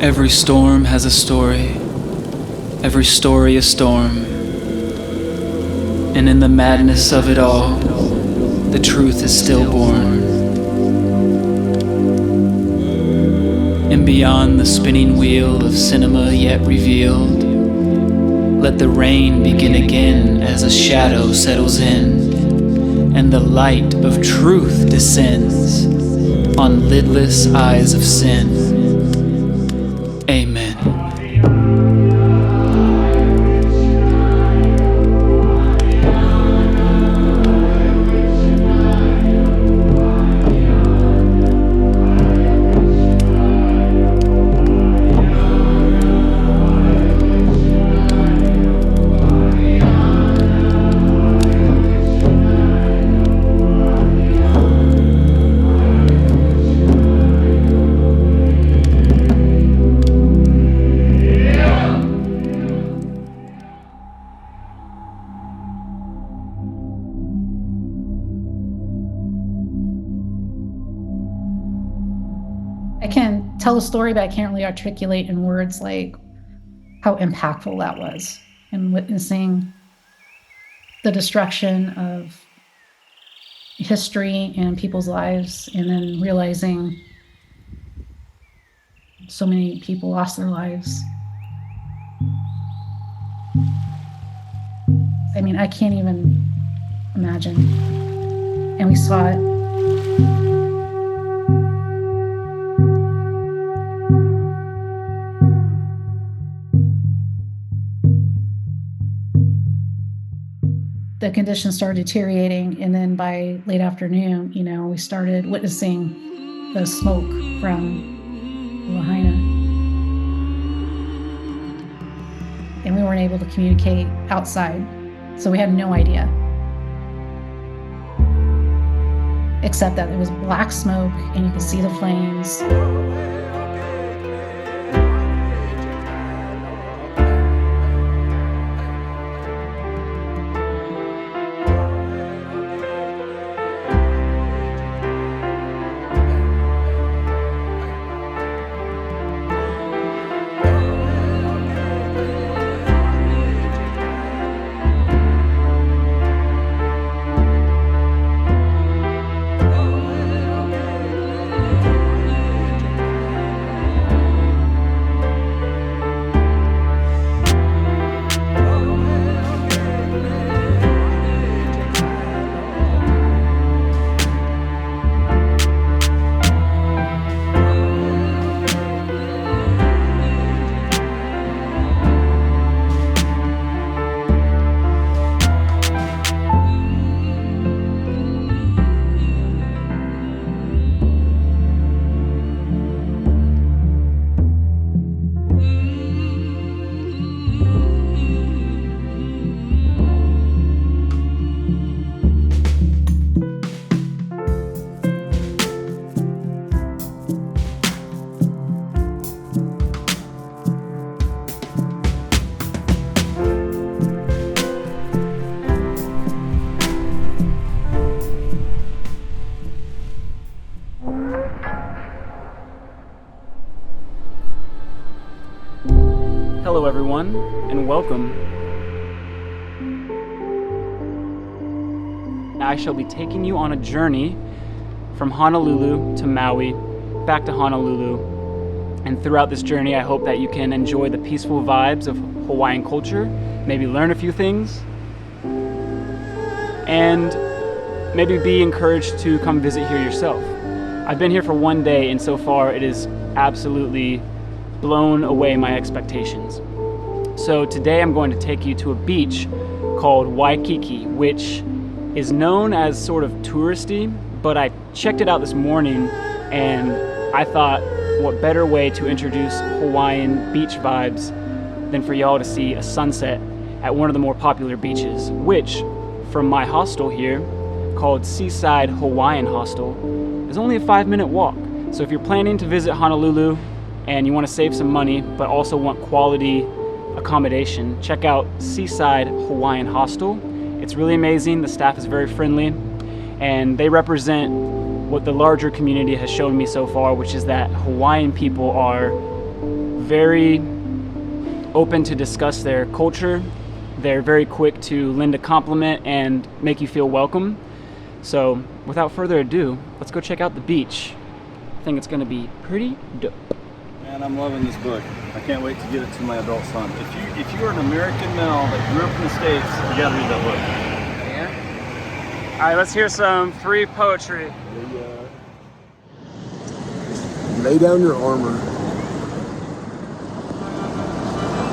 Every storm has a story, every story a storm. And in the madness of it all, the truth is still born. And beyond the spinning wheel of cinema yet revealed, let the rain begin again as a shadow settles in, and the light of truth descends on lidless eyes of sin. Amen. I can tell a story, but I can't really articulate in words like how impactful that was, and witnessing the destruction of history and people's lives, and then realizing so many people lost their lives. I mean, I can't even imagine. And we saw it. The conditions started deteriorating, and then by late afternoon, we started witnessing the smoke from Lahaina. And we weren't able to communicate outside, so we had no idea. Except that it was black smoke, and you could see the flames. Hello everyone, and welcome. I shall be taking you on a journey from Honolulu to Maui, back to Honolulu. And throughout this journey, I hope that you can enjoy the peaceful vibes of Hawaiian culture, maybe learn a few things, and maybe be encouraged to come visit here yourself. I've been here for one day, and so far it is absolutely blown away my expectations. So today I'm going to take you to a beach called Waikiki, which is known as sort of touristy, but I checked it out this morning and I thought, what better way to introduce Hawaiian beach vibes than for y'all to see a sunset at one of the more popular beaches, which from my hostel here, called Seaside Hawaiian Hostel, is only a 5-minute walk. So if you're planning to visit Honolulu and you want to save some money, but also want quality accommodation, check out Seaside Hawaiian Hostel. It's really amazing. The staff is very friendly, and they represent what the larger community has shown me so far, which is that Hawaiian people are very open to discuss their culture. They're very quick to lend a compliment and make you feel welcome. So without further ado, let's go check out the beach. I think it's gonna be pretty dope. Man, I'm loving this book. I can't wait to get it to my adult son. If you are an American male that grew up in the States, you gotta read that book. Yeah? All right, let's hear some free poetry. Lay down your armor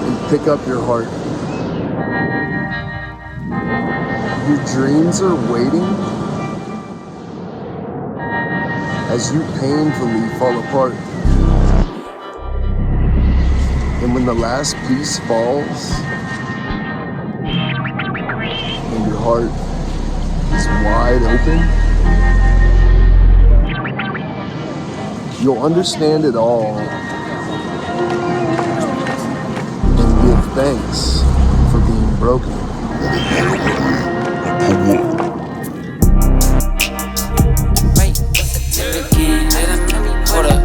and pick up your heart. Your dreams are waiting as you painfully fall apart. And when the last piece falls and your heart is wide open, you'll understand it all and give thanks for being broken. Wait, again, hold up,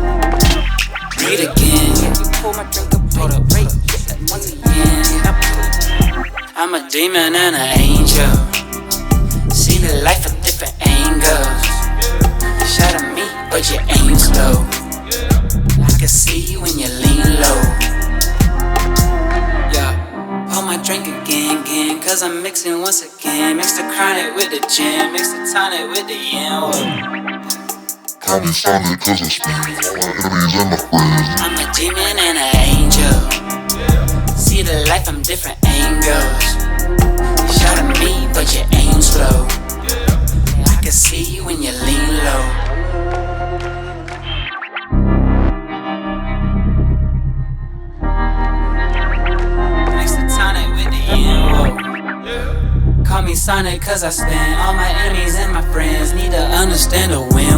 read again, you pour my drink up, hold up, wait, once again, I'm a demon and an angel, see the life from different angles, you shot at me, but you aim slow, I can see you when you lean low, yeah, pour my drink again, cause I'm mixing once again, mix the chronic with the gin, mix the tonic with the yin, Call me Sonic cause I speak all my enemies and my friends. I'm a demon and an angel. See the life from different angles. You shot at me, but you aim slow. I can see you when you lean low. Mix the tonic with the yin. Call me Sonic cause I spin all my enemies and my friends. Need to understand the win.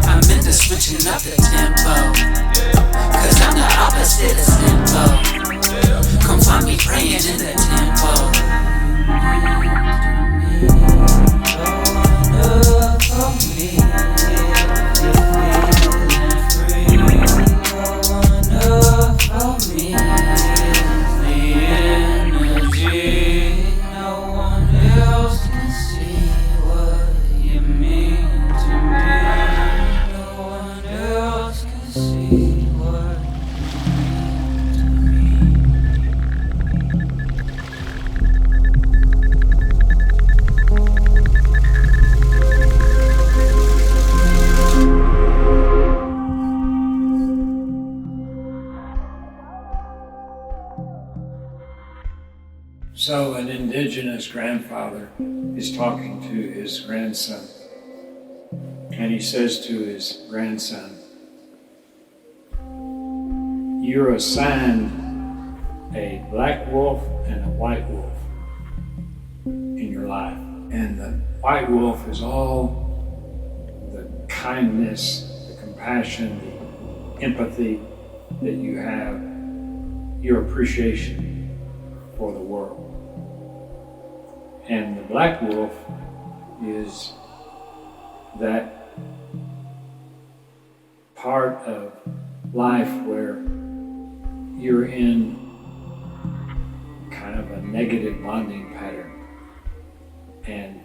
I'm into switching up the tempo, cause I'm the opposite of simple. Come find me praying in the tempo. So an indigenous grandfather is talking to his grandson, and he says to his grandson, "You're assigned a black wolf and a white wolf in your life. And the white wolf is all the kindness, the compassion, the empathy that you have, your appreciation for the world. And the black wolf is that part of life where you're in kind of a negative bonding pattern. And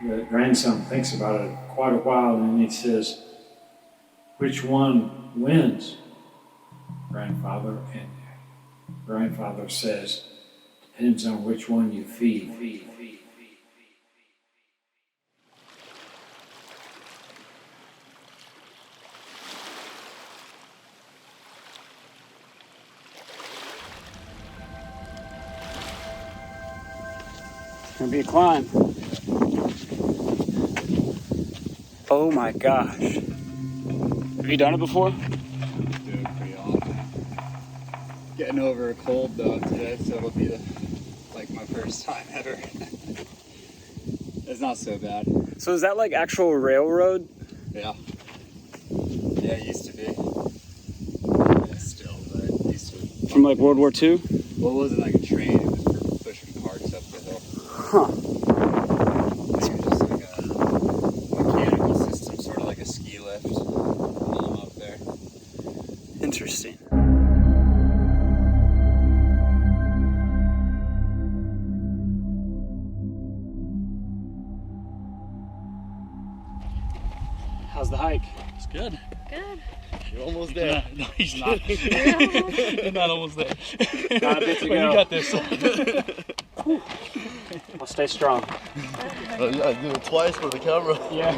the grandson thinks about it quite a while, and then he says, "Which one wins, grandfather?" And grandfather says, "Depends on which one you feed." It's gonna be a climb. Oh my gosh. Have you done it before? Do it pretty often. Getting over a cold though today, so it'll be like my first time ever. It's not so bad. So is that like actual railroad? Yeah. Yeah, it used to be. Yeah, still, but it used to. From like World War II? Well, it wasn't like a train, it was for pushing carts up the hill. Huh. It was just like a mechanical system, sort of like a ski lift. Pull them up there. How's the hike? It's good. Good. You're almost there. No, he's not. You're not almost there. Got a bit to But go. you got this. I'll stay strong. Yeah, do it twice for the camera. Yeah.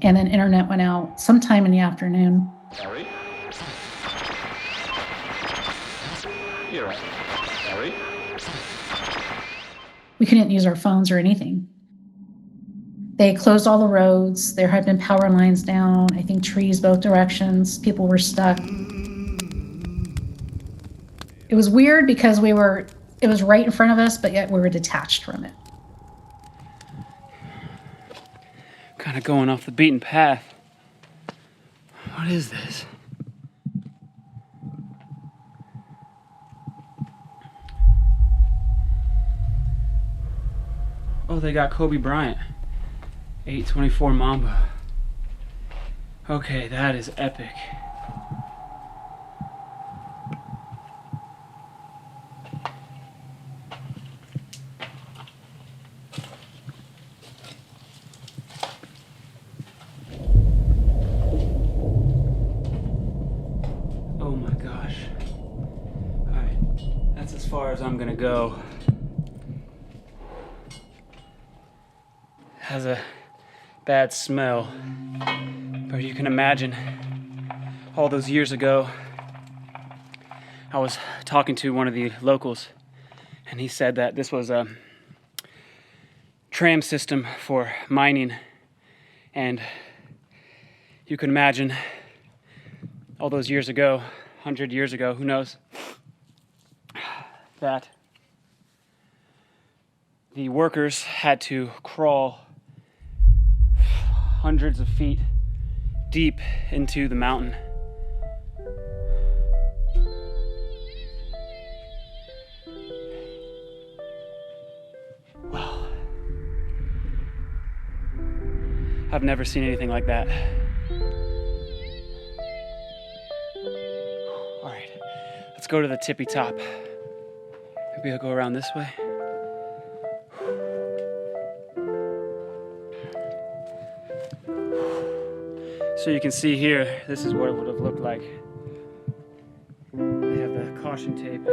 And then internet went out sometime in the afternoon. Harry? You're right. Harry? We couldn't use our phones or anything. They closed all the roads. There had been power lines down, I think trees both directions. People were stuck. It was weird because it was right in front of us, but yet we were detached from it. Kind of going off the beaten path. What is this? Oh, they got Kobe Bryant. 824 Mamba. Okay, that is epic. Oh my gosh. Alright, that's as far as I'm gonna go. Has a bad smell, but you can imagine all those years ago I was talking to one of the locals and he said that this was a tram system for mining, and you can imagine all those years ago, 100 years ago, who knows, that the workers had to crawl hundreds of feet deep into the mountain. Wow. I've never seen anything like that. All right, let's go to the tippy top. Maybe I'll go around this way. So you can see here, this is what it would have looked like. They have the caution tape.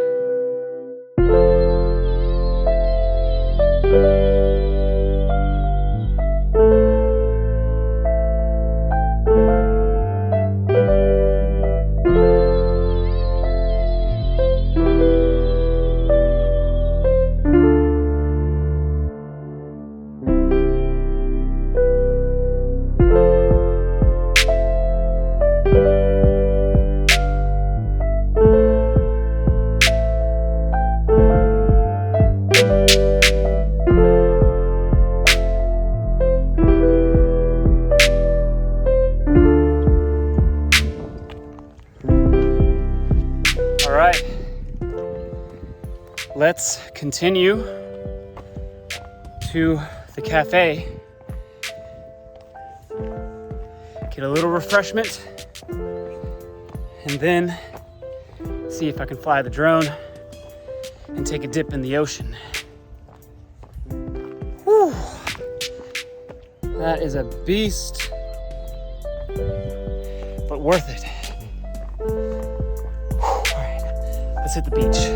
All right, let's continue to the cafe, get a little refreshment, and then see if I can fly the drone and take a dip in the ocean. Whew. That is a beast, but worth it. Let's hit the beach.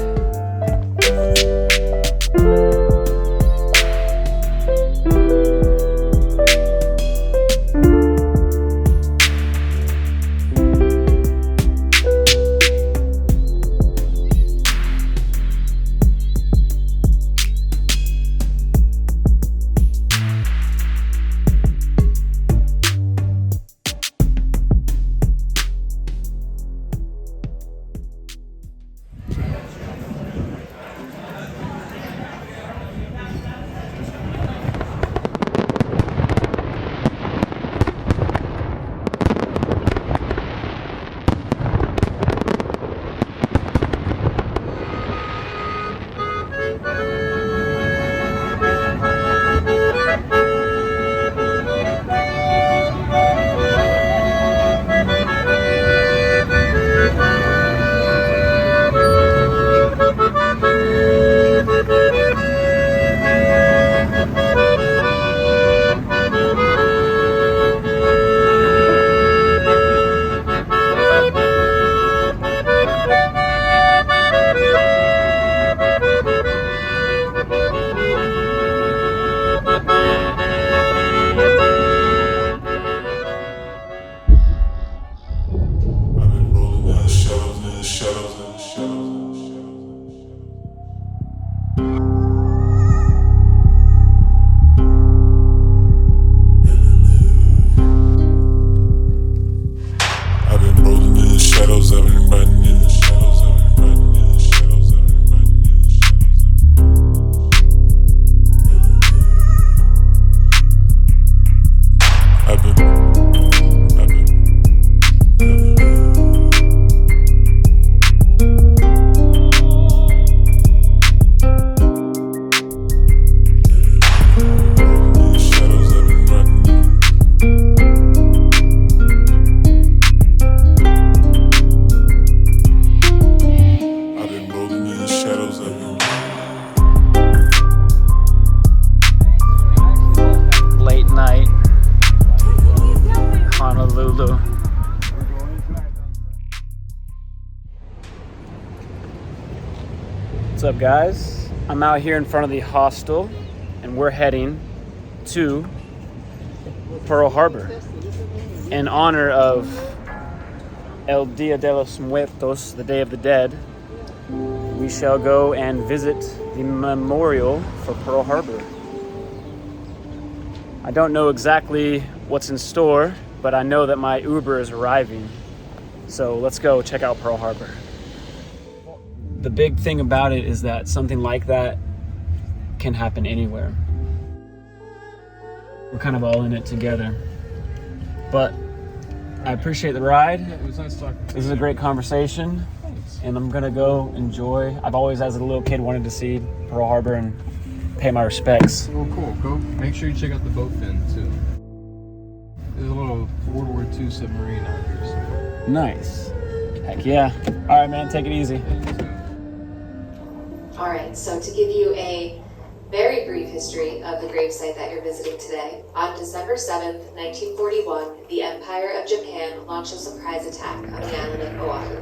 What's up, guys? I'm out here in front of the hostel and we're heading to Pearl Harbor in honor of El Dia de los Muertos, the Day of the Dead. We shall go and visit the memorial for Pearl Harbor. I don't know exactly what's in store, but I know that my Uber is arriving. So let's go check out Pearl Harbor. the big thing about it is that something like that can happen anywhere. We're kind of all in it together. But I appreciate the ride. Yeah, it was nice talking to you. This is a great conversation. Thanks. And I'm gonna go enjoy. I've always, as a little kid, wanted to see Pearl Harbor and pay my respects. Well, cool. Go. Make sure you check out the boat fin too. There's a little World War II submarine out here. So. Nice. Heck yeah. All right, man. Take it easy. All right. So to give you a very brief history of the gravesite that you're visiting today, on December 7th, 1941, the Empire of Japan launched a surprise attack on the island of Oahu.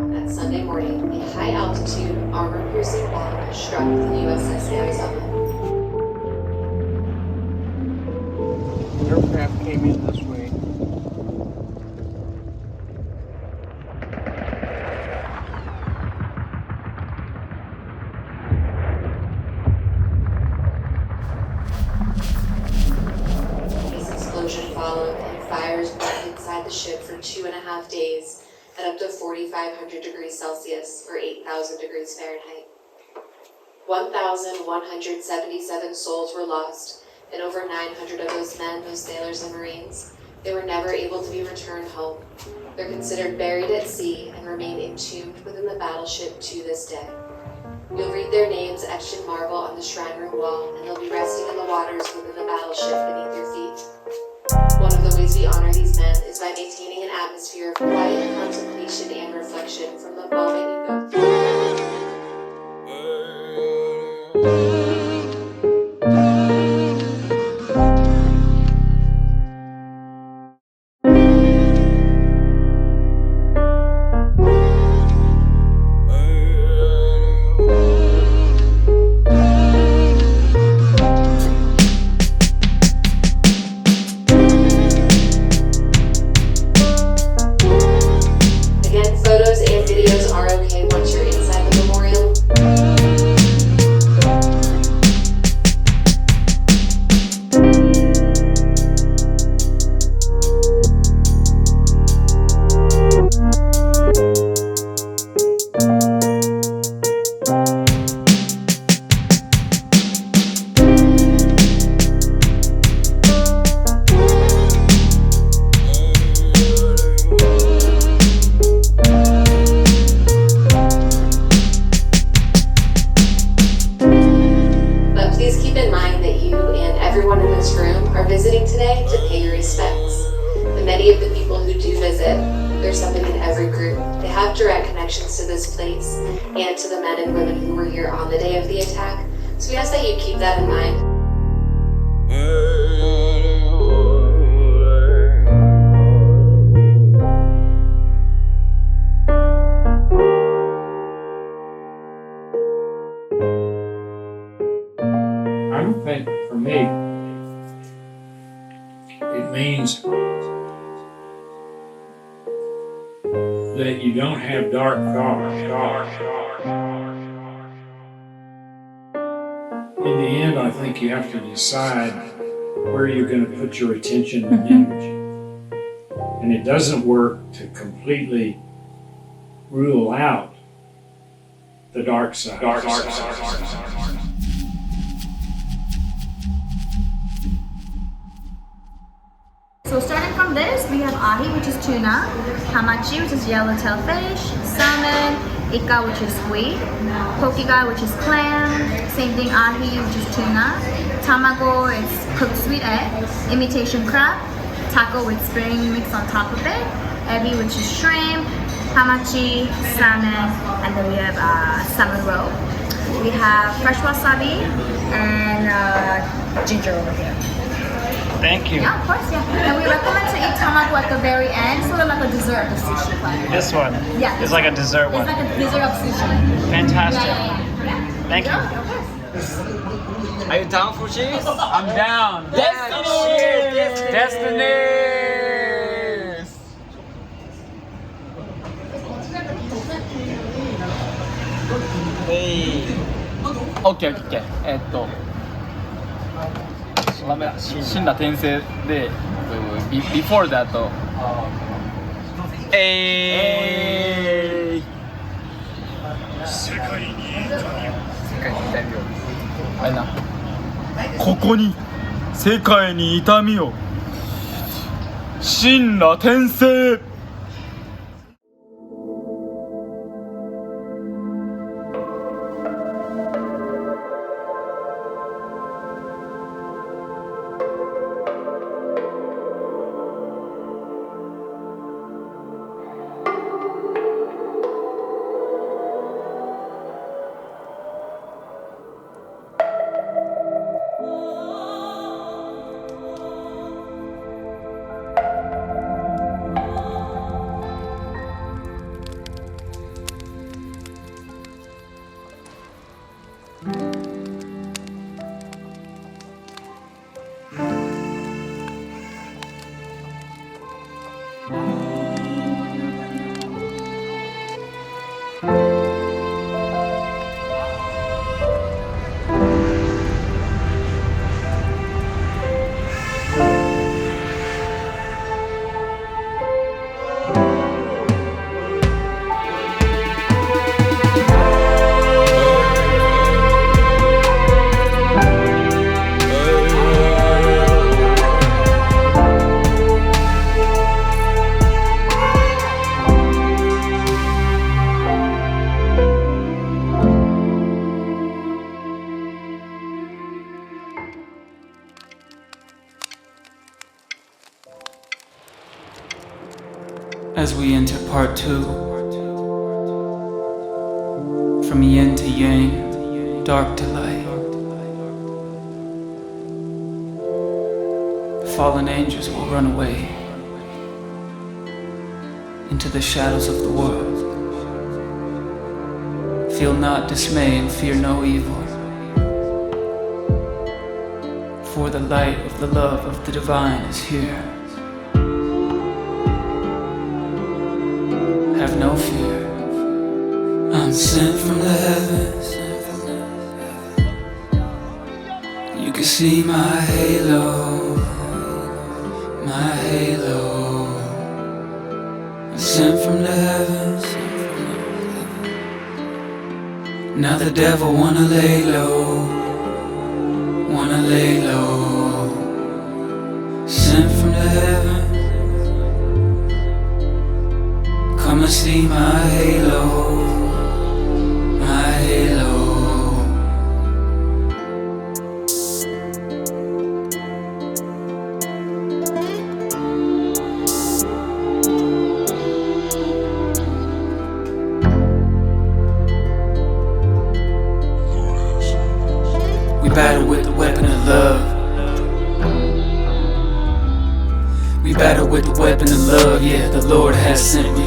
On that Sunday morning, a high-altitude, armor-piercing bomb struck the USS Arizona. Aircraft came in this way. Followed and fires burned inside the ship for 2.5 days at up to 4,500 degrees Celsius or 8,000 degrees Fahrenheit. 1,177 souls were lost, and over 900 of those men, those sailors and Marines, they were never able to be returned home. They're considered buried at sea and remain entombed within the battleship to this day. You'll read their names etched in marble on the shrine room wall, and they'll be resting in the waters within the battleship beneath your feet. One of the ways we honor these men is by maintaining an atmosphere of quiet contemplation and reflection from the moment you go through. That you don't have dark thoughts. In the end, I think you have to decide where you're going to put your attention and energy. And it doesn't work to completely rule out the dark side. So starting from this, we have ahi, which is tuna, hamachi, which is yellowtail fish, salmon, ika, which is squid, pokigai, which is clam, same thing ahi, which is tuna, tamago, it's cooked sweet egg, imitation crab, taco with spring mix on top of it, ebi, which is shrimp, hamachi, salmon, and then we have salmon roe. We have fresh wasabi and ginger over here. Thank you. Yeah, of course, yeah. And we recommend to eat tamago at the very end, sort of like a dessert of sushi. This one? Yeah. It's like a dessert one. It's like a dessert of sushi. Fantastic. Yeah. Thank you. Are you down for cheese? I'm down. Destiny! Destiny! Hey. Okay. ダメだ。死んだ転生で、before that 世界に痛みを。あれな。ここに世界に痛みを。死んだ転生。As we enter part 2, from yin to yang, dark to light, the fallen angels will run away into the shadows of the world. Feel not dismay and fear no evil, for the light of the love of the divine is here. Have no fear. I'm sent from the heavens. You can see my halo, my halo. I'm sent from the heavens. Now the devil wanna lay low, wanna lay low. Sent from the heavens. Come and see my halo, my halo. We battle with the weapon of love. We battle with the weapon of love, yeah, the Lord has sent me.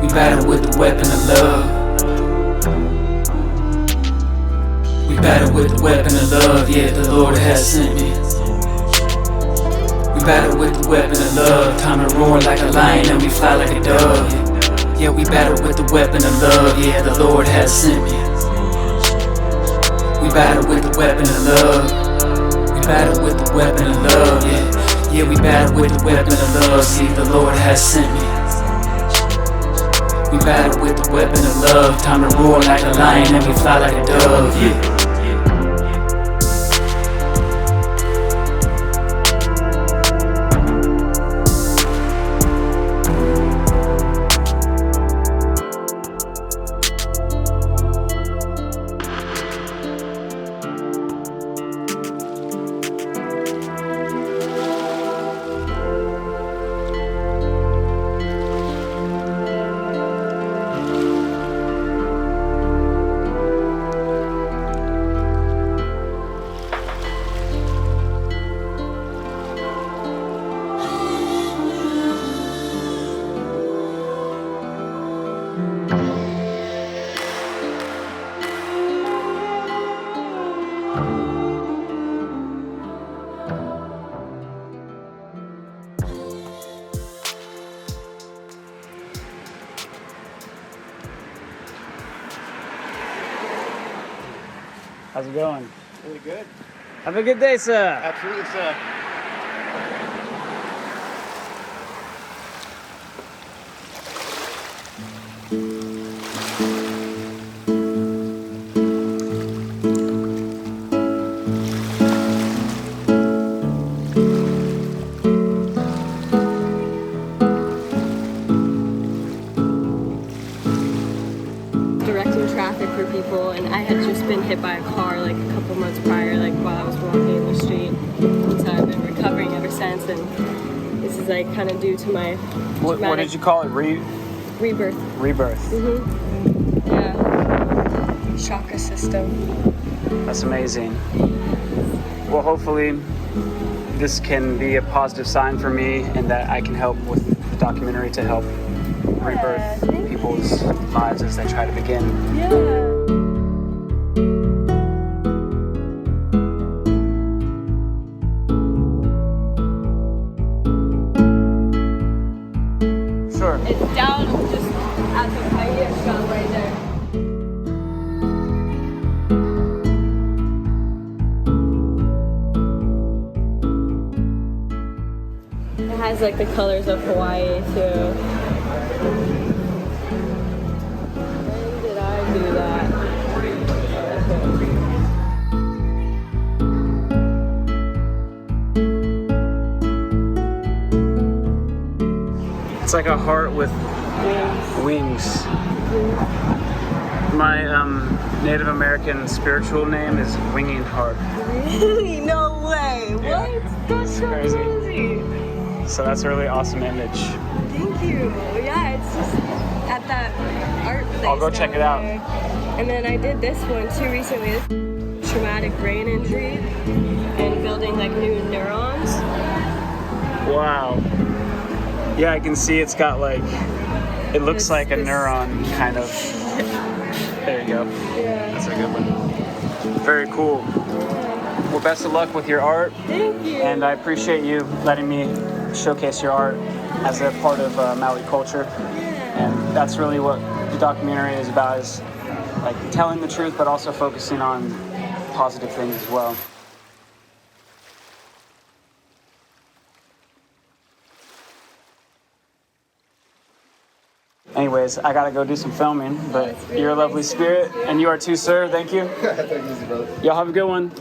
We battle with the weapon of love. We battle with the weapon of love, yeah, the Lord has sent me. We battle with the weapon of love, time to roar like a lion and we fly like a dove. Yeah, we battle with the weapon of love, yeah, the Lord has sent me. We battle with the weapon of love. We battle with the weapon of love, yeah. Yeah, we battle with the weapon of love, see, the Lord has sent me. We battle with the weapon of love, time to roar like a lion and we fly like a dove, yeah. How's it going? Really good. Have a good day, sir. Absolutely, sir. Directing traffic for people, and I had just been hit by a car like a couple months prior, like while I was walking in the street. And so I've been recovering ever since, and this is like kind of due to my What did you call it? rebirth. Rebirth. Mm-hmm. Yeah. Chakra system. That's amazing. Well, hopefully this can be a positive sign for me, and that I can help with the documentary to help rebirth people's lives as they try to begin. Yeah. Sure. It's down just at the pioneer shop right there. It has like the colors of Hawaii too. When did I do that? It's like a heart with wings. My Native American spiritual name is Winging Heart. Really? No way. What? That's so crazy. So that's a really awesome image. Thank you. Yeah, it's just at that art place. I'll go check it out. There. And then I did this one too recently. Traumatic brain injury and building like new neurons. Wow. Yeah, I can see it's got like, it looks like a neuron kind of. There you go. Yeah. That's a good one. Very cool. Well, best of luck with your art. Thank you. And I appreciate you letting me showcase your art as a part of Maui culture. And that's really what the documentary is about, is like telling the truth, but also focusing on positive things as well. Anyways, I gotta go do some filming, but really you're a lovely nice spirit, and you are too, sir. Thank you. Take it easy, brother. Y'all have a good one.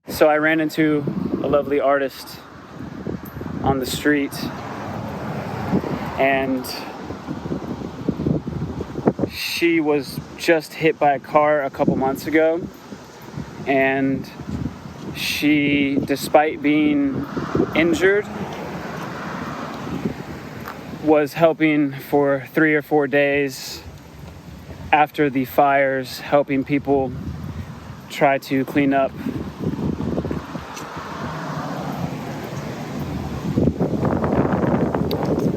So I ran into a lovely artist on the street, and she was just hit by a car a couple months ago, and she, despite being injured, was helping for 3 or 4 days after the fires, helping people try to clean up.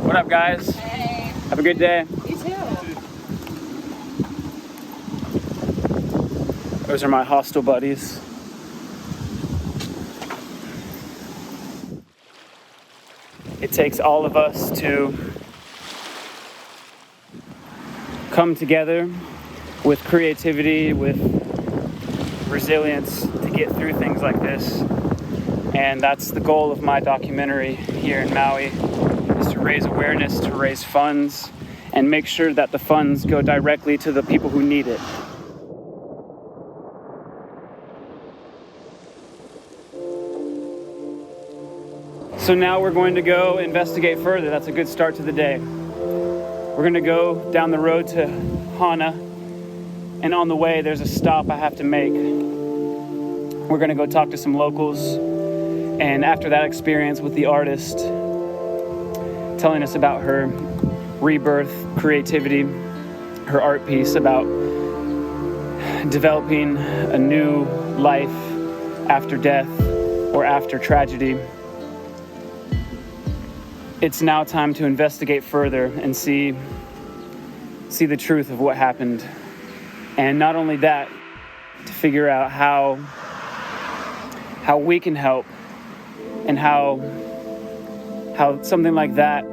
What up, guys? Hey. Have a good day. You too. Those are my hostel buddies. It takes all of us to come together with creativity, with resilience to get through things like this. And that's the goal of my documentary here in Maui, is to raise awareness, to raise funds, and make sure that the funds go directly to the people who need it. So now we're going to go investigate further. That's a good start to the day. We're going to go down the road to Hana, and on the way there's a stop I have to make. We're going to go talk to some locals, and after that experience with the artist telling us about her rebirth, creativity, her art piece about developing a new life after death or after tragedy, it's now time to investigate further and see the truth of what happened. And not only that, to figure out how we can help, and how something like that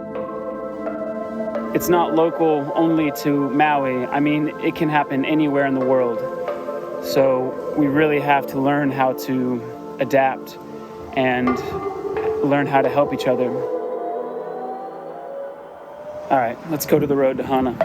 it's not local only to Maui. I mean, it can happen anywhere in the world. So we really have to learn how to adapt and learn how to help each other. All right, let's go to the road to Hana.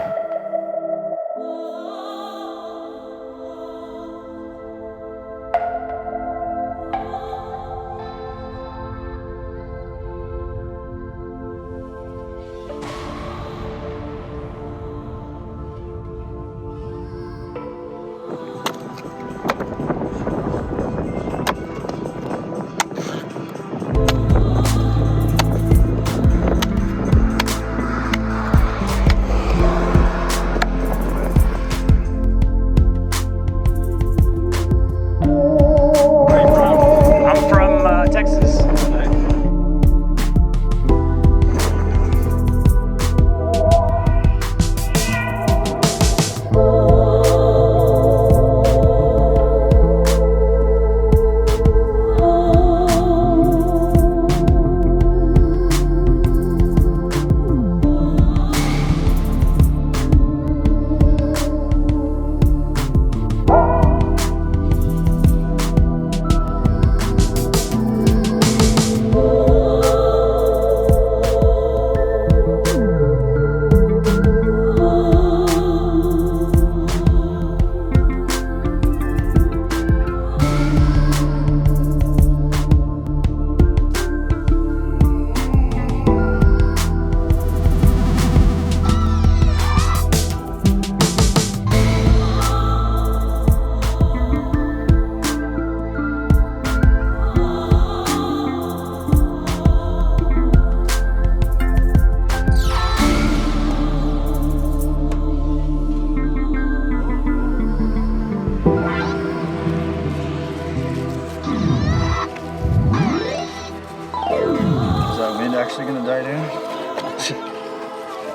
Actually gonna die, dude?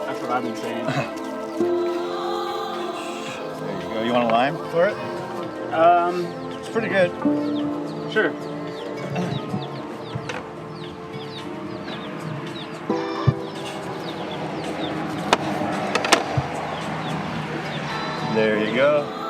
That's what I've been saying. There you go. You want a lime for it? It's pretty good. Sure. There you go.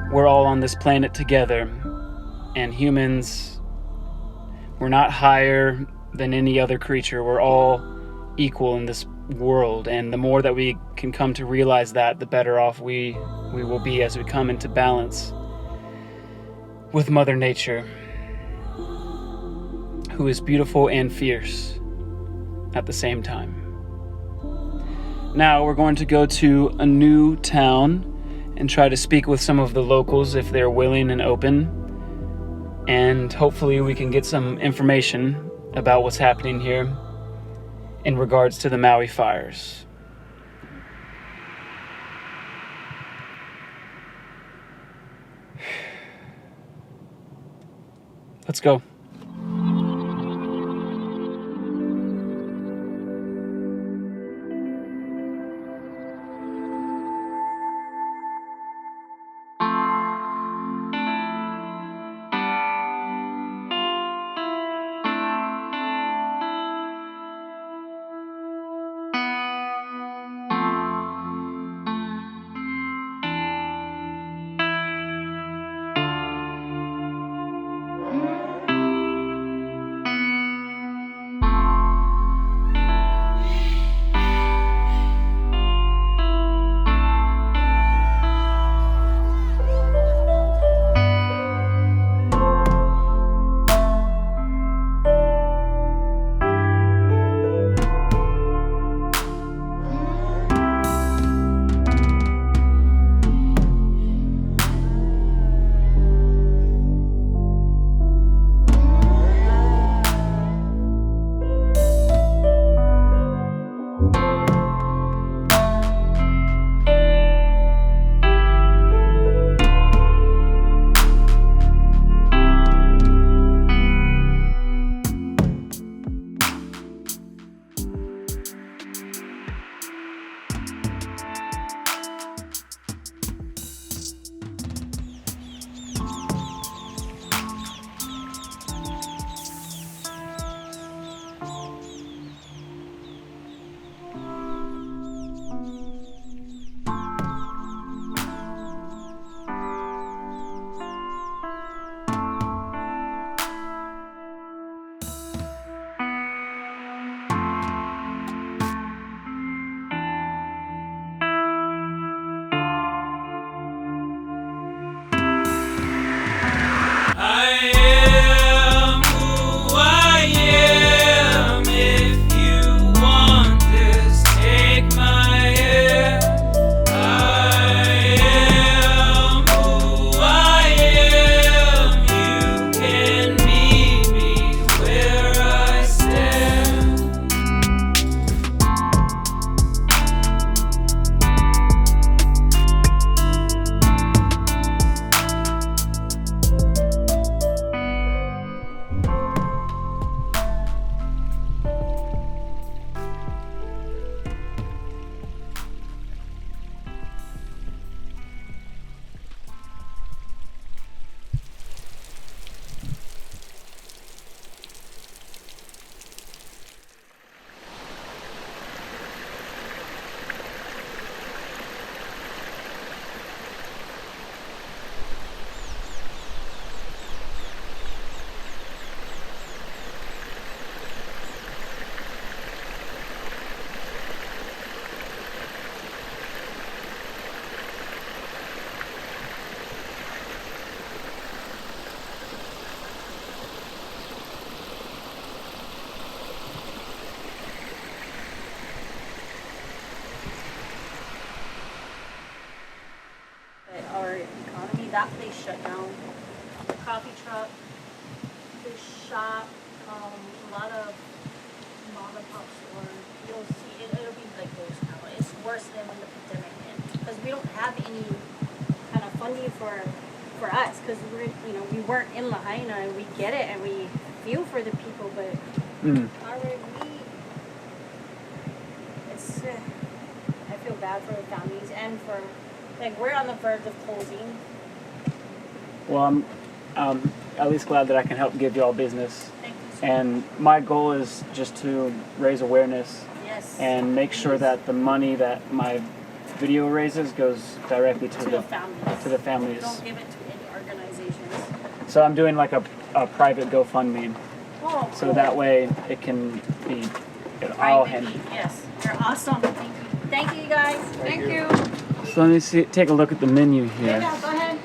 We're all on this planet together, and humans, we're not higher than any other creature. We're all equal in this world, and the more that we can come to realize that, the better off we will be as we come into balance with Mother Nature, who is beautiful and fierce at the same time. Now we're going to go to a new town and try to speak with some of the locals if they're willing and open. And hopefully we can get some information about what's happening here in regards to the Maui fires. Let's go. shut down. The coffee truck, the shop, a lot of mom and pop store. You'll see it'll be like this now. It's worse than when the pandemic hit because we don't have any kind of funding for us because we weren't in Lahaina and we get it and we feel for the people, but I feel bad for the families and for we're on the verge of closing. Well, I'm at least glad that I can help give you all business. Thank you so And my goal is just to raise awareness and make sure that the money that my video raises goes directly to the families. Don't give it to any organizations. So I'm doing like a private GoFundMe. Oh, so cool. that way it can be all handled. Yes, you're awesome. Thank you. Thank you, guys. Thank you. So let me take a look at the menu here. Yeah, go ahead.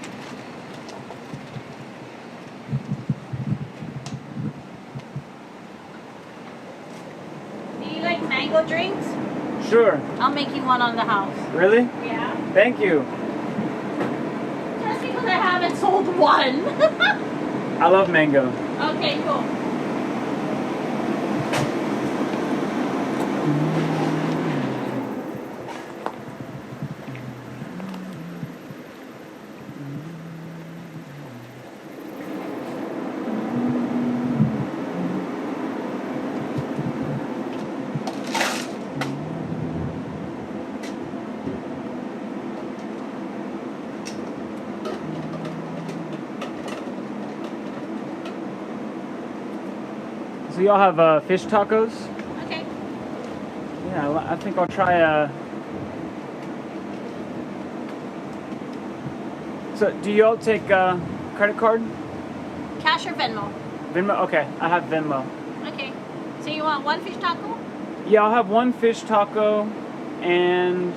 Do you like mango drinks? Sure. I'll make you one on the house. Really? Yeah. Thank you. Just because I haven't sold one. I love mango. Okay, cool. So y'all have fish tacos? Okay. Yeah, I think I'll try So do y'all take credit card? Cash or Venmo? Venmo? Okay, I have Venmo. Okay. So you want one fish taco? Yeah, I'll have one fish taco and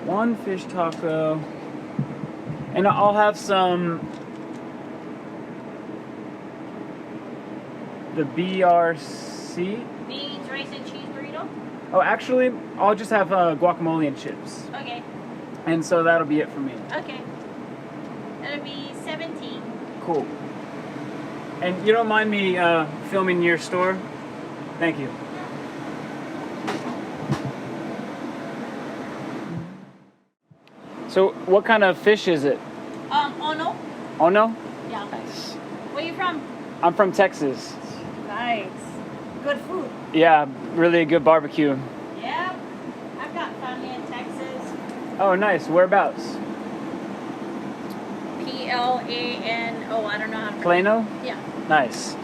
one fish taco, and I'll have some the BRC. Beans, rice, and cheese burrito? Oh, actually, I'll just have guacamole and chips. Okay. And so that'll be it for me. Okay. That'll be 17. Cool. And you don't mind me filming your store? Thank you. So what kind of fish is it? Ono. Ono? Yeah. Nice. Where you from? I'm from Texas. Nice. Good food. Yeah, really good barbecue. Yeah. I've got family in Texas. Oh, nice. Whereabouts? Plano. I don't know how to Plano? Yeah. Nice.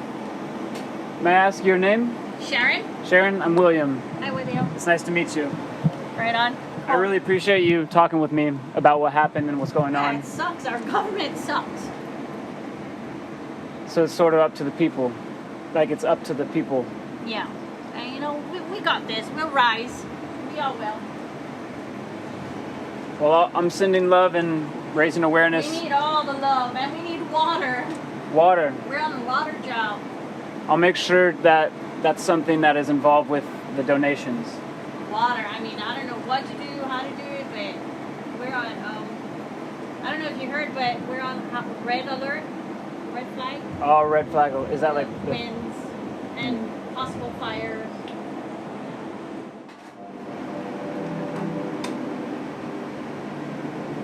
May I ask your name? Sharon? Sharon, I'm William. Hi, William. It's nice to meet you. Right on. I really appreciate you talking with me about what happened and what's going on. It sucks. Our government sucks. So it's sort of up to the people. Like it's up to the people. Yeah. And you know, we got this. We'll rise. We all will. Well, I'm sending love and raising awareness. We need all the love, and we need water. Water. We're on a water job. I'll make sure that that's something that is involved with the donations. Water. I mean, I don't know what to do, how to do it, but we're on, I don't know if you heard, but we're on red alert, red flag. Oh, red flag. Is that like the winds and possible fires?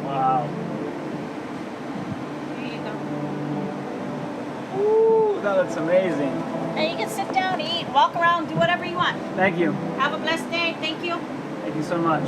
Wow. There you go. Ooh, that looks amazing. And you can sit down, eat, walk around, do whatever you want. Thank you. Have a blessed day. Thank you. Thank you so much.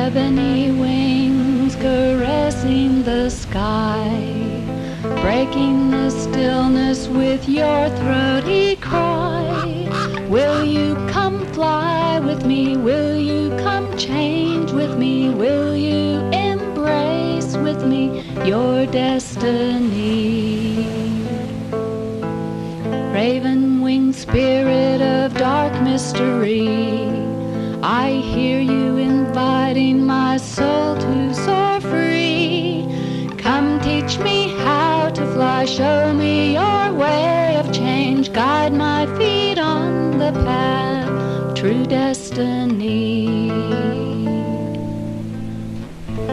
ebony wings caressing the sky, breaking the stillness with your throaty cry. Will you come fly with me? Will you come change with me? Will you embrace with me your destiny? Raven-winged spirit of dark mystery, I hear you inviting my soul to soar free. Come teach me how to fly, show me your way of change, guide my feet on the path of true destiny.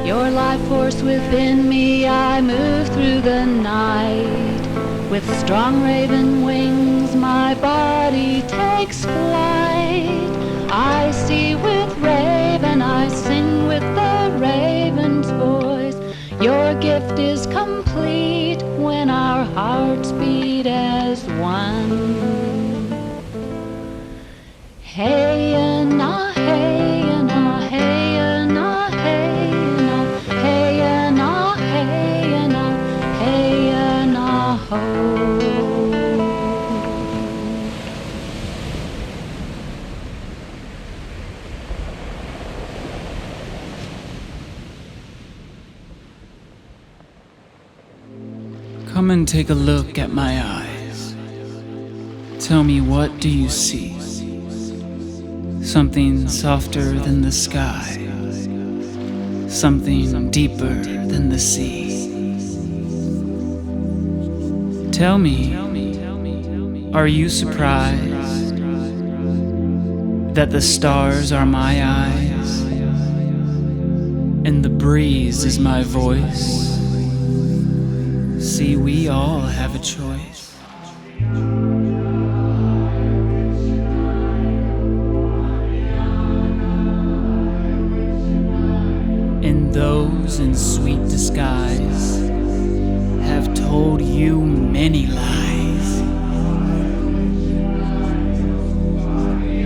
Your life force within me, I move through the night. With strong raven wings, my body takes flight. I see with raven, I sing with the raven's voice. Your gift is complete when our hearts beat as one. Hey na, hey na, hey na, hey na, hey na, hey na, hey na, ho. Come and take a look at my eyes. Tell me, what do you see? Something softer than the sky, something deeper than the sea. Tell me, are you surprised that the stars are my eyes and the breeze is my voice? See, we all have a choice. And those in sweet disguise have told you many lies.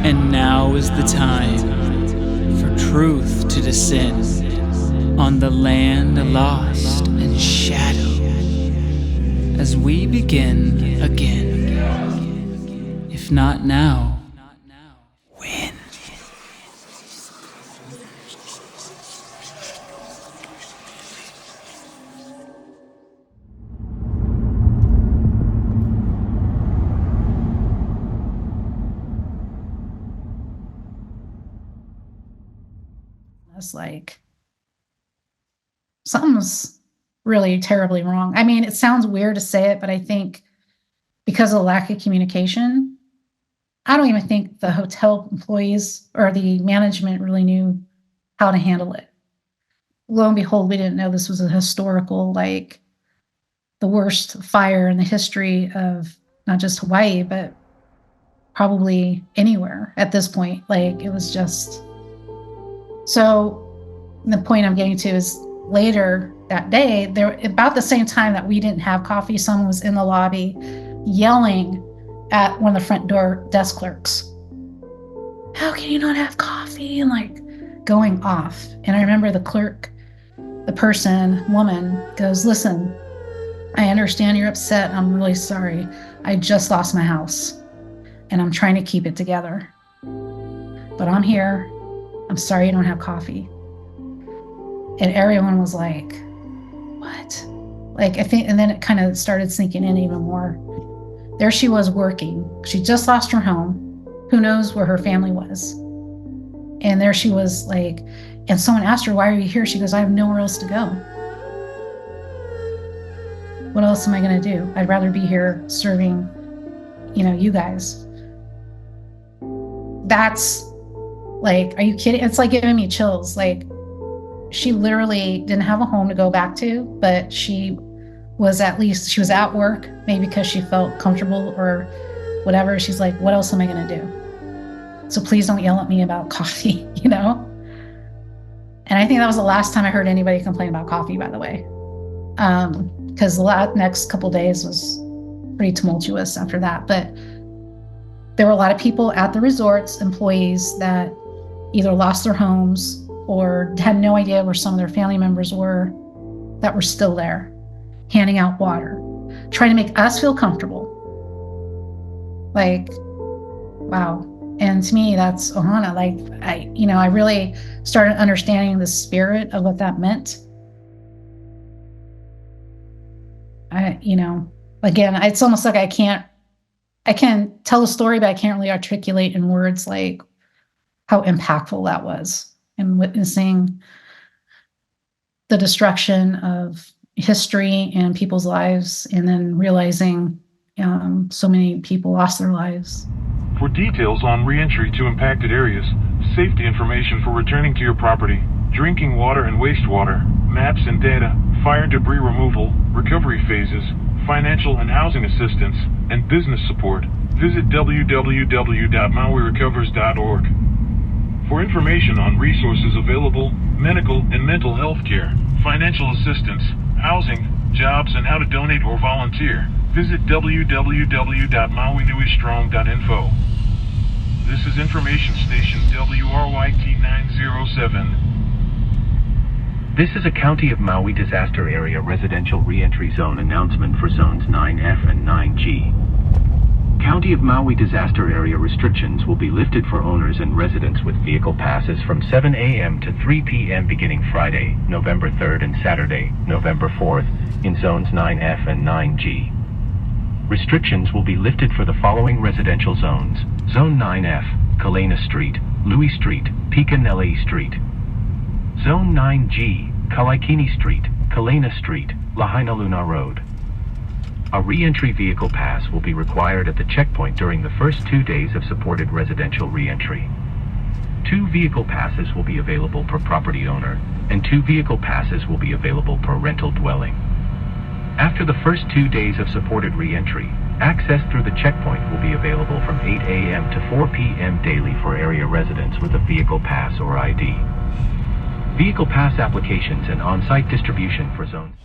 And now is the time for truth to descend on the land lost and shadowed, as we begin again. If not now, when? It's like something's really terribly wrong. I mean, it sounds weird to say it, but I think because of the lack of communication, I don't even think the hotel employees or the management really knew how to handle it. Lo and behold, we didn't know this was a historical, like the worst fire in the history of not just Hawaii, but probably anywhere at this point. Like it was just, so the point I'm getting to is later that day, there about the same time that we didn't have coffee, someone was in the lobby yelling at one of the front door desk clerks. How can you not have coffee? And like going off. And I remember the clerk, the person, woman goes, listen, I understand you're upset. I'm really sorry. I just lost my house and I'm trying to keep it together. But I'm here. I'm sorry you don't have coffee. And everyone was like, what? Like, I think, and then it kind of started sinking in even more. There she was working. She just lost her home. Who knows where her family was? And there she was like, and someone asked her, why are you here? She goes, I have nowhere else to go. What else am I going to do? I'd rather be here serving, you guys. That's like, are you kidding? It's like giving me chills. Like, she literally didn't have a home to go back to, but she was at work, maybe because she felt comfortable or whatever. She's like, what else am I going to do? So please don't yell at me about coffee, And I think that was the last time I heard anybody complain about coffee, by the way. Because the next couple of days was pretty tumultuous after that. But there were a lot of people at the resorts, employees that either lost their homes or had no idea where some of their family members were that were still there, handing out water, trying to make us feel comfortable. Like, wow. And to me, that's ohana. Like, I really started understanding the spirit of what that meant. Again, it's almost like I can tell a story, but I can't really articulate in words like how impactful that was, and witnessing the destruction of history and people's lives, and then realizing so many people lost their lives. For details on re-entry to impacted areas, safety information for returning to your property, drinking water and wastewater, maps and data, fire and debris removal, recovery phases, financial and housing assistance, and business support, visit www.mauirecovers.org. For information on resources available, medical and mental health care, financial assistance, housing, jobs, and how to donate or volunteer, visit www.mauinuistrong.info. This is Information Station WRYT 907. This is a County of Maui Disaster Area Residential Reentry Zone announcement for Zones 9F and 9G. County of Maui Disaster Area restrictions will be lifted for owners and residents with vehicle passes from 7 a.m. to 3 p.m. beginning Friday, November 3rd and Saturday, November 4th in Zones 9F and 9G. Restrictions will be lifted for the following residential zones: Zone 9F, Kalena Street, Louis Street, Picanelli Street. Zone 9G, Kalaikini Street, Kalena Street, Lahaina Luna Road. A re-entry vehicle pass will be required at the checkpoint during the first 2 days of supported residential re-entry. 2 vehicle passes will be available per property owner, and 2 vehicle passes will be available per rental dwelling. After the first 2 days of supported re-entry, access through the checkpoint will be available from 8 a.m. to 4 p.m. daily for area residents with a vehicle pass or ID. Vehicle pass applications and on-site distribution for zones.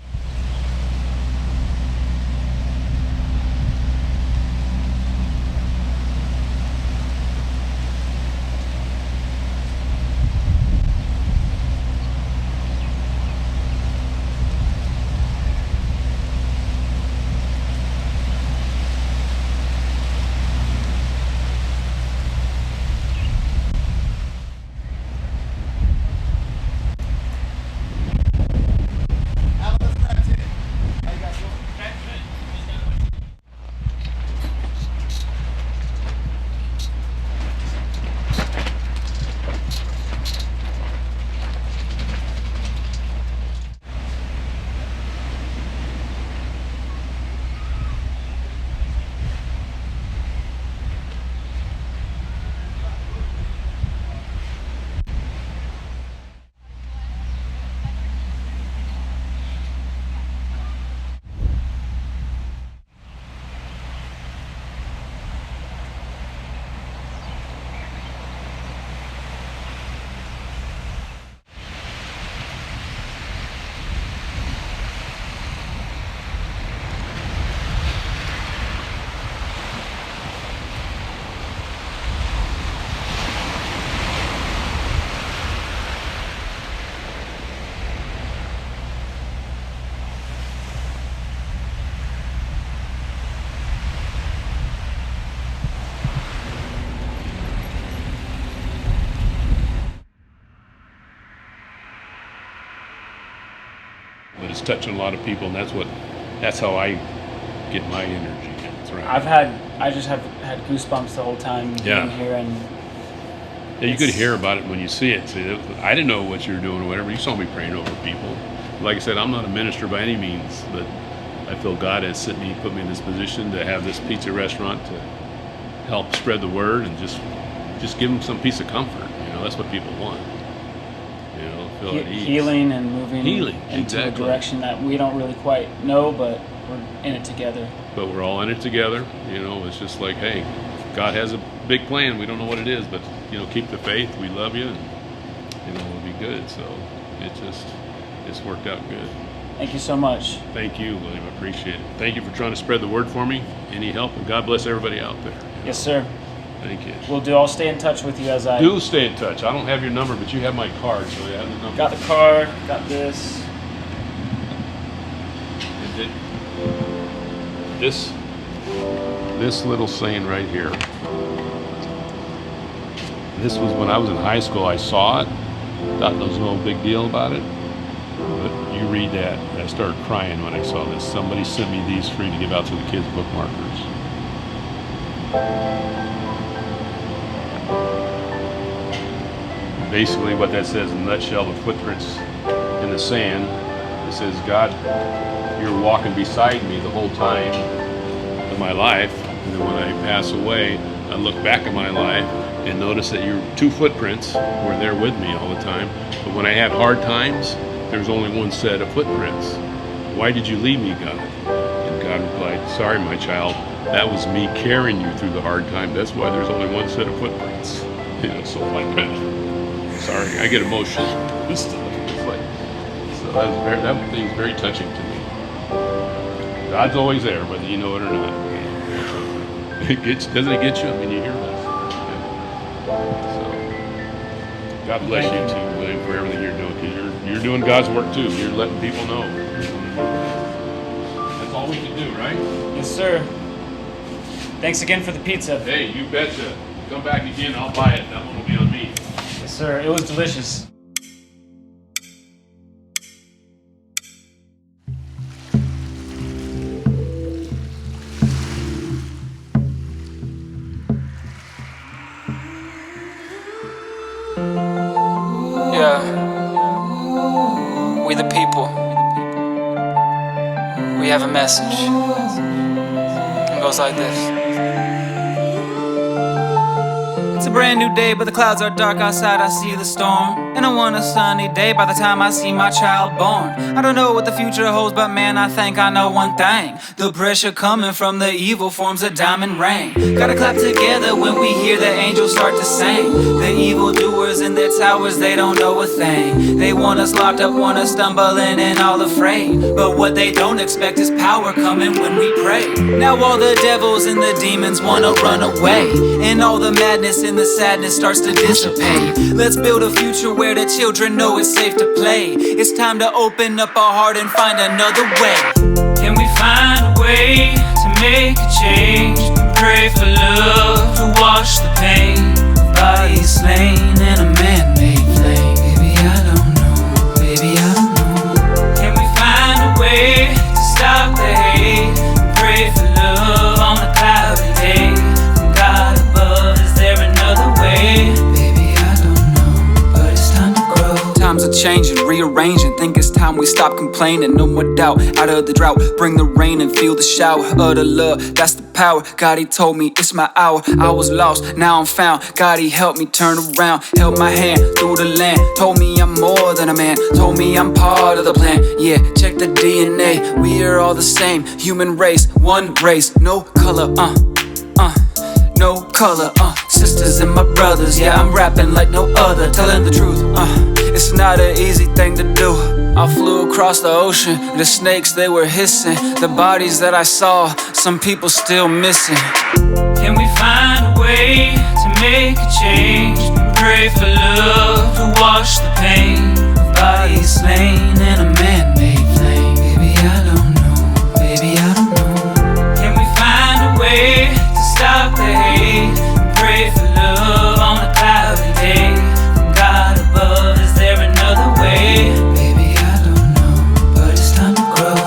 But it's touching a lot of people, and that's how I get my energy. That's right. I just have had goosebumps the whole time being here, and yeah, you could hear about it when you see it. See, I didn't know what you were doing or whatever. You saw me praying over people. Like I said, I'm not a minister by any means, but I feel God has put me in this position to have this pizza restaurant to help spread the word and just give them some piece of comfort. That's what people want. Feel at ease. Healing and moving into a direction that we don't really quite know, but we're in it together. But we're all in it together. It's just like, hey, God has a big plan. We don't know what it is, but keep the faith. We love you, and we'll be good. So it's worked out good. Thank you so much. Thank you, William. I appreciate it. Thank you for trying to spread the word for me. Any help, and God bless everybody out there. Yes, sir. Thank you. Will do. I'll stay in touch with you as I... Do stay in touch. I don't have your number, but you have my card, so you have the number. Got the card, got this. This little saying right here. This was when I was in high school. I saw it. Thought there was no big deal about it. But you read that. I started crying when I saw this. Somebody sent me these free to give out to the kids' bookmarkers. Basically what that says in a nutshell, the footprints in the sand, it says, God, you're walking beside me the whole time of my life. And then when I pass away, I look back at my life and notice that your 2 footprints were there with me all the time. But when I had hard times, there's only one set of footprints. Why did you leave me, God? And God replied, sorry, my child, that was me carrying you through the hard time. That's why there's only one set of footprints. You know, so like that. Sorry, I get emotional. It's like, so that thing's very touching to me. God's always there, whether you know it or not. Doesn't it get you? I mean, you hear this. So, God bless you too, William, for everything you're doing, because you're doing God's work too. You're letting people know. That's all we can do, right? Yes, sir. Thanks again for the pizza. Hey, you betcha. Come back again, I'll buy it. That one will be on me. Yes, sir. It was delicious. Yeah, we the people. We have a message. It goes like this. It's a brand new day, but the clouds are dark outside, I see the storm. And I want a sunny day by the time I see my child born. I don't know what the future holds, but man, I think I know one thing. The pressure coming from the evil forms a diamond ring. Gotta clap together when we hear the angels start to sing. The evildoers in their towers, they don't know a thing. They want us locked up, want us stumbling and all afraid. But what they don't expect is power coming when we pray. Now all the devils and the demons wanna run away, and all the madness and the sadness starts to dissipate. Let's build a future where the children know it's safe to play. It's time to open up our heart and find another way. Can we find a way to make a change? Pray for love to wash the pain. Bodies slain in a man-made flame. Baby, I don't know. Baby, I don't know. Can we find a way to stop the hate? Pray for love on a cloudy day. From God above, is there another way? Baby, I don't know, but it's time to grow. Times are changing, rearranging. Think it's time we stop complaining. No more doubt, out of the drought, bring the rain and feel the shower of the love. That's the power. God, he told me it's my hour. I was lost, now I'm found. God, he helped me turn around, held my hand through the land. Told me I'm more than a man, told me I'm part of the plan. Yeah, check the DNA, we are all the same. Human race, one race, no color, no color, sisters and my brothers, yeah, I'm rapping like no other, telling the truth, it's not an easy thing to do. I flew across the ocean, the snakes, they were hissing. The bodies that I saw, some people still missing. Can we find a way to make a change? Pray for love to wash the pain. Bodies slain in a man-made flame. Baby, I don't know, baby, I don't know. Can we find a way to stop the hate? Pray for love on a cloudy day. From God above, is there another way? Baby, I don't know, but it's time to grow.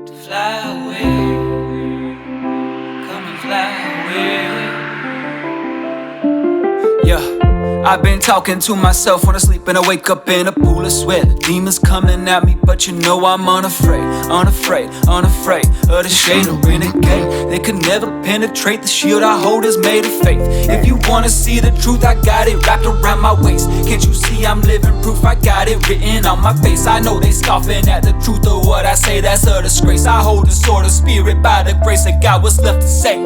To fly away, come and fly away. Yeah. I've been talking to myself when I sleep and I wake up in a pool of sweat. Demons coming at me, but you know I'm unafraid, unafraid, unafraid of the shade of renegade. They could never penetrate, the shield I hold is made of faith. If you wanna see the truth, I got it wrapped around my waist. Can't you see I'm living proof? I got it written on my face. I know they scoffing at the truth of what I say, that's a disgrace. I hold the sword of spirit by the grace of God, what's left to say?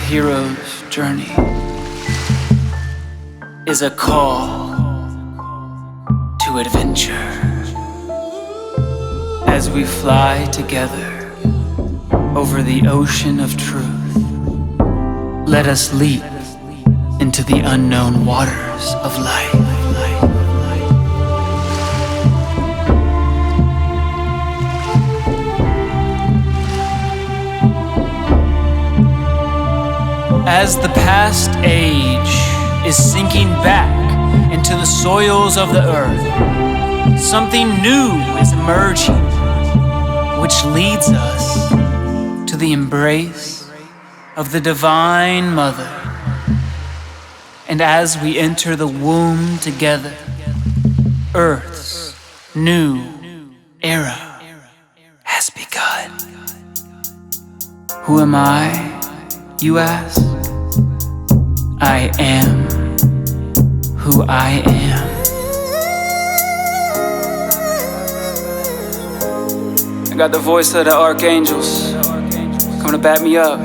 hero's journey is a call to adventure. As we fly together over the ocean of truth, let us leap into the unknown waters of life. As the past age is sinking back into the soils of the earth, something new is emerging, which leads us to the embrace of the Divine Mother. And as we enter the womb together, Earth's new era has begun. Who am I, you ask? I am who I am. I got the voice of the archangels coming to back me up.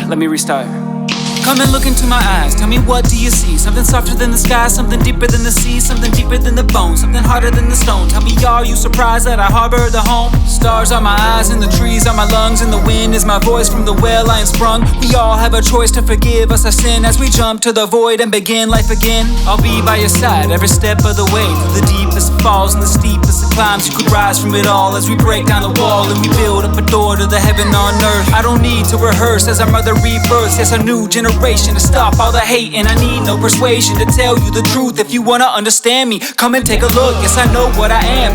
Let me restart. Come and look into my eyes, tell me what do you see? Something softer than the sky, something deeper than the sea, something deeper than the bone, something harder than the stone. Tell me, are you surprised that I harbor the home? Stars are my eyes and the trees are my lungs, and the wind is my voice from the well I am sprung. We all have a choice to forgive us our sin as we jump to the void and begin life again. I'll be by your side every step of the way, through the deepest falls and the steepest of climbs. You could rise from it all as we break down the wall and we build up a door to the heaven on earth. I don't need to rehearse as our mother rebirths, yes, a new generation to stop all the hate, and I need no persuasion to tell you the truth. If you wanna understand me, come and take a look. Yes, I know what I am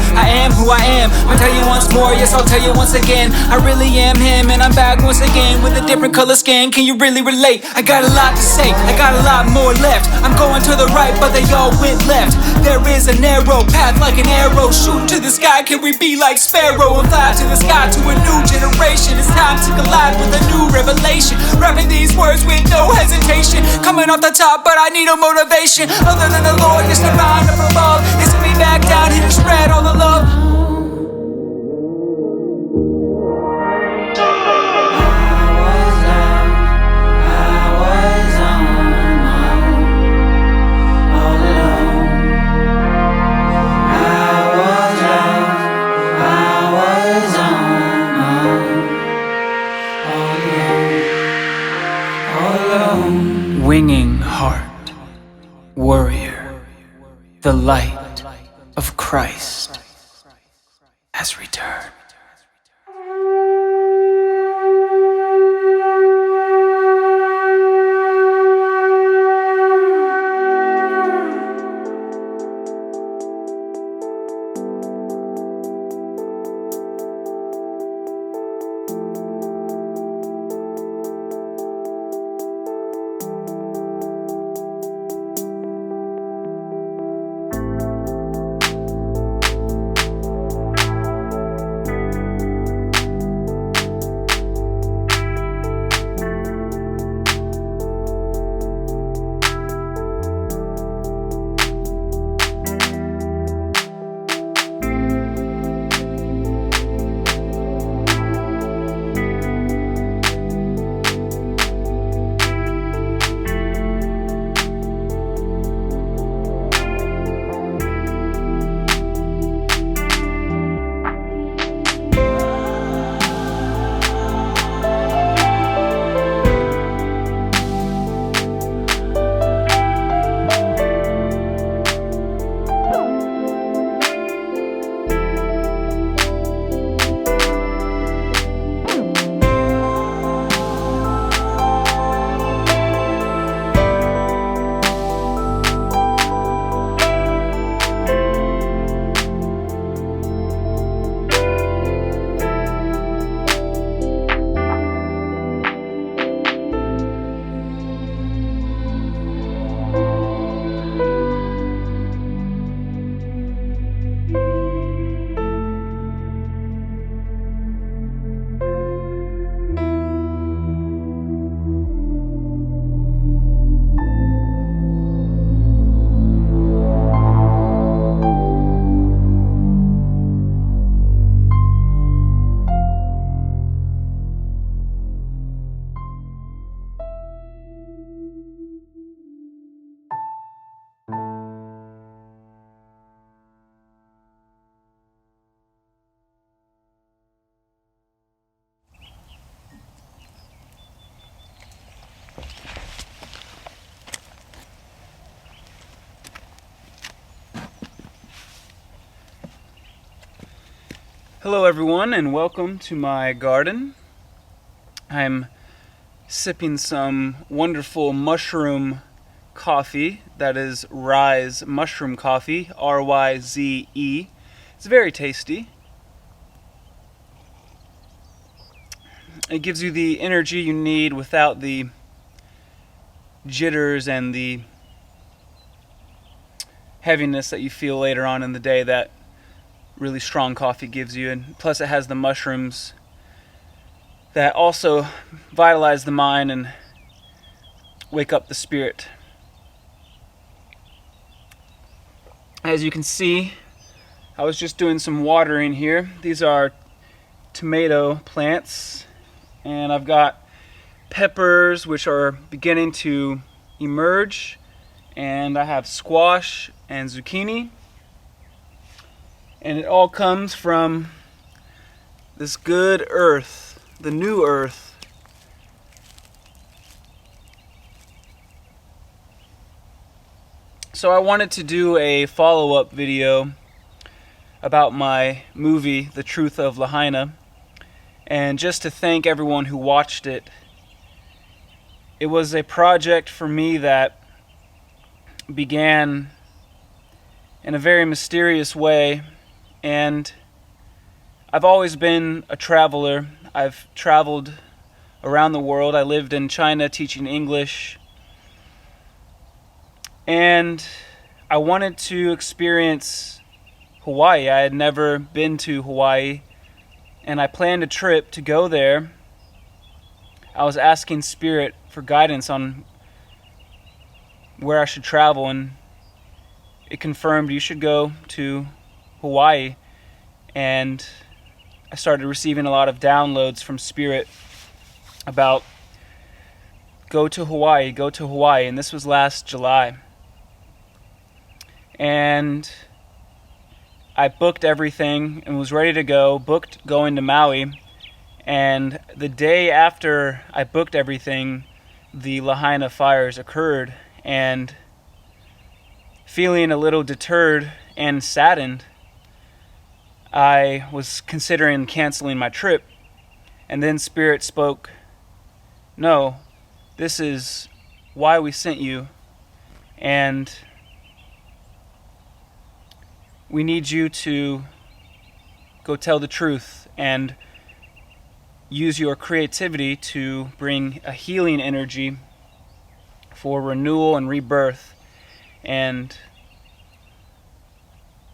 who I am. I'll tell you once more, yes, I'll tell you once again. I really am him, and I'm back once again with a different color skin. Can you really relate? I got a lot to say, I got a lot more left. I'm going to the right, but they all went left. There is a narrow path like an arrow shooting to the sky. Can we be like Sparrow and fly to the sky to a new generation? It's time to collide with a new revelation. Rapping these words with no hesitation, coming off the top, but I need a motivation other than the Lord, just divine up above. It's me back down here to spread all the love. Winging heart, warrior, the light of Christ has returned. Hello everyone and welcome to my garden. I'm sipping some wonderful mushroom coffee, that is Rise mushroom coffee, R-Y-Z-E. It's very tasty. It gives you the energy you need without the jitters and the heaviness that you feel later on in the day that really strong coffee gives you. And plus it has the mushrooms that also vitalize the mind and wake up the spirit. As you can see, I was just doing some watering here. These are tomato plants, and I've got peppers which are beginning to emerge, and I have squash and zucchini. And it all comes from this good earth, the new earth. So I wanted to do a follow-up video about my movie, The Truth of Lahaina, and just to thank everyone who watched it. It was a project for me that began in a very mysterious way. And I've always been a traveler. I've traveled around the world. I lived in China teaching English. And I wanted to experience Hawaii. I had never been to Hawaii, and I planned a trip to go there. I was asking Spirit for guidance on where I should travel, and it confirmed you should go to Hawaii. And I started receiving a lot of downloads from Spirit about go to Hawaii, and this was last July. And I booked everything and was ready to go, booked going to Maui, and the day after I booked everything, the Lahaina fires occurred, and feeling a little deterred and saddened, I was considering canceling my trip. And then Spirit spoke, "No, this is why we sent you, and we need you to go tell the truth and use your creativity to bring a healing energy for renewal and rebirth." And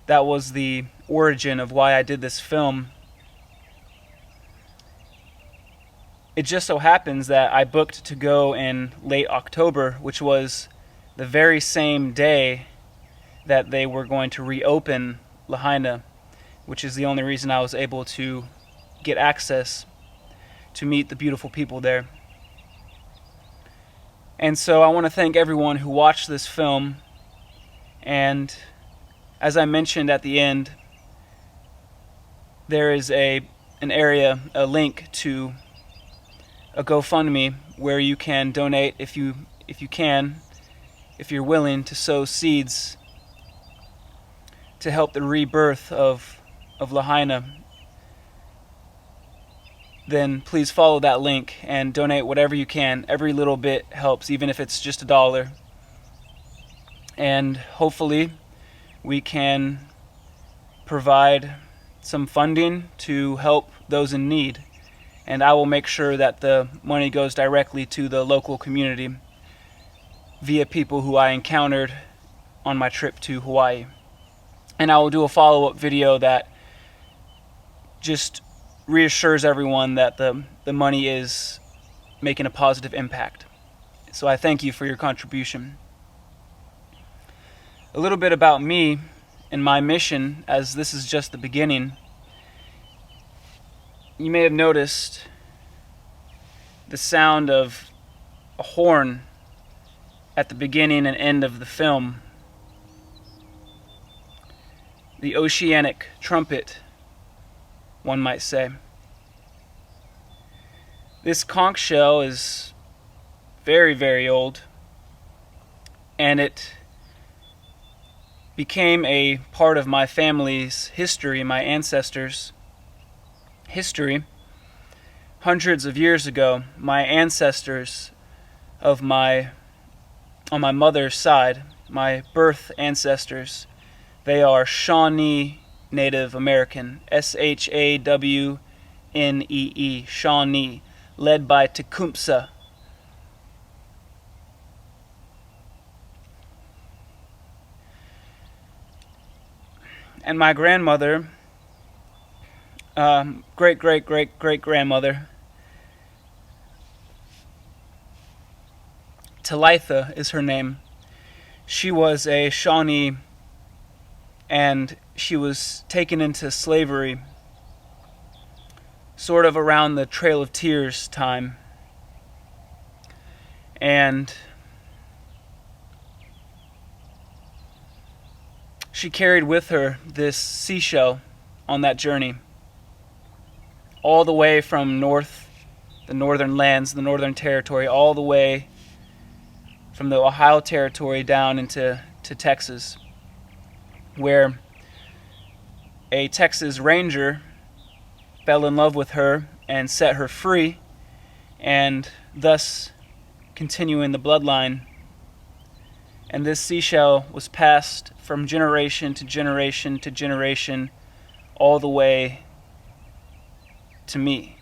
that was the origin of why I did this film. It just so happens that I booked to go in late October, which was the very same day that they were going to reopen Lahaina, which is the only reason I was able to get access to meet the beautiful people there. And so I want to thank everyone who watched this film. And as I mentioned at the end, there is a link to a GoFundMe where you can donate if you're willing to sow seeds to help the rebirth of Lahaina. Then please follow that link and donate whatever you can. Every little bit helps, even if it's just $1. And hopefully we can provide some funding to help those in need. And I will make sure that the money goes directly to the local community via people who I encountered on my trip to Hawaii. And I will do a follow-up video that just reassures everyone that the money is making a positive impact. So I thank you for your contribution. A little bit about me and my mission, as this is just the beginning. You may have noticed the sound of a horn at the beginning and end of the film. The oceanic trumpet, one might say. This conch shell is very, very old, and it became a part of my family's history, my ancestors. history, hundreds of years ago, my ancestors on my mother's side, my birth ancestors, they are Shawnee Native American, Shawnee, Shawnee, led by Tecumseh. And my grandmother, great-great-great-great-grandmother, Talitha is her name. She was a Shawnee, and she was taken into slavery sort of around the Trail of Tears time. And she carried with her this seashell on that journey, all the way from the northern lands, the Northern Territory, all the way from the Ohio Territory down into Texas, where a Texas Ranger fell in love with her and set her free, and thus continuing the bloodline. And this seashell was passed from generation to generation to generation, all the way to me,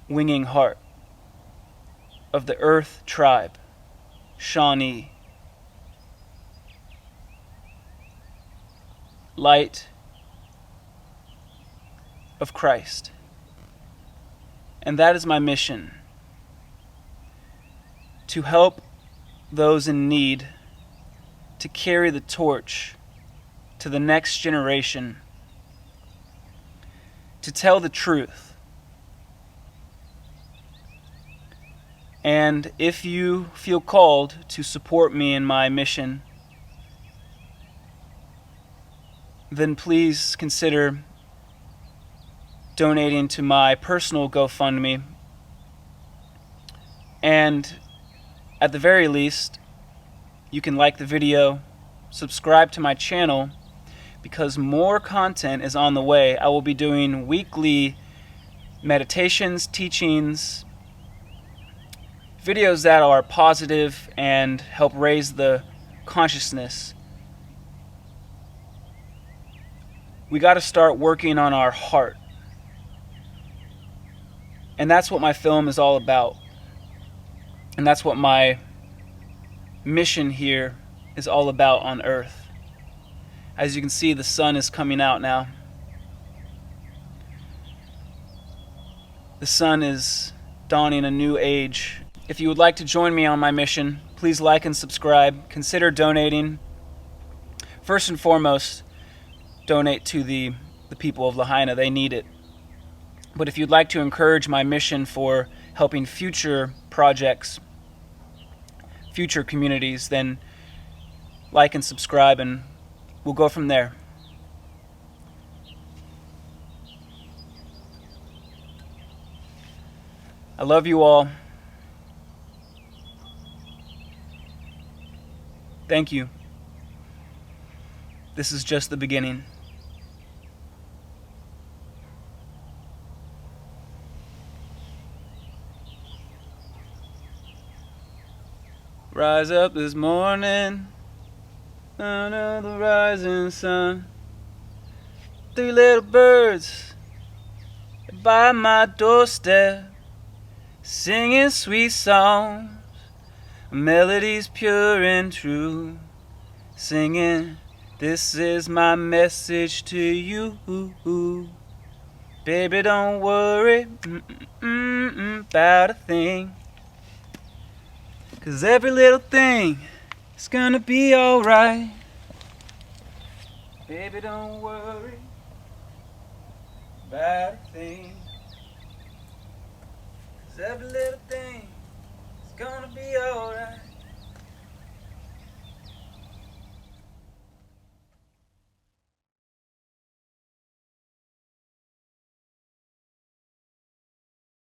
Winging Heart of the Earth Tribe, Shawnee. Light of Christ. And that is my mission, to help those in need, to carry the torch to the next generation, to tell the truth. And if you feel called to support me in my mission, then please consider donating to my personal GoFundMe. And at the very least, you can like the video, subscribe to my channel, because more content is on the way. I will be doing weekly meditations, teachings, videos that are positive and help raise the consciousness. We got to start working on our heart. And that's what my film is all about. And that's what my mission here is all about on Earth. As you can see, the sun is coming out now. The sun is dawning a new age. If you would like to join me on my mission, please like and subscribe. Consider donating. First and foremost, donate to the people of Lahaina. They need it. But if you'd like to encourage my mission for helping future projects, future communities, then like and subscribe, and we'll go from there. I love you all. Thank you. This is just the beginning. Rise up this morning under the rising sun. 3 little birds by my doorstep, singing sweet songs, melodies pure and true, singing, this is my message to you. Baby, don't worry about a thing, 'cause every little thing is gonna be alright. Baby, don't worry about a thing, 'cause every little thing is gonna be alright.